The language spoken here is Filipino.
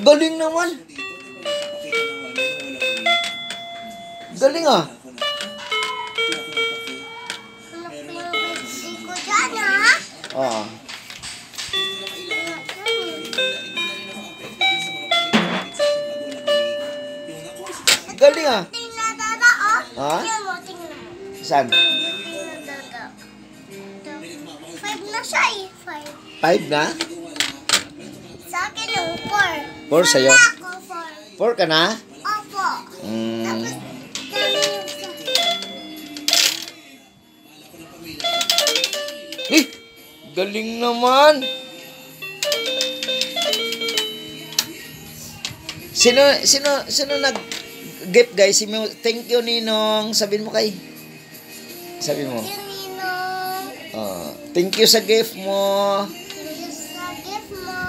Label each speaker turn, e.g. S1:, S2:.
S1: Galing naman. Galing ah. Oo. Galing ah. Ha? Saan?
S2: 5 na siya eh.
S1: 5 na?
S2: Sa akin yung 4.
S1: 4 sa'yo?
S2: Ako 4.
S1: 4 ka na?
S2: Opo. Tapos,
S1: Eh, galing naman. Sino nag-gift guys? Thank you Ninong. Sabihin mo kay. Sabi mo.
S2: Ninong.
S1: Thank you sa gift mo.
S2: Thank you sa gift mo.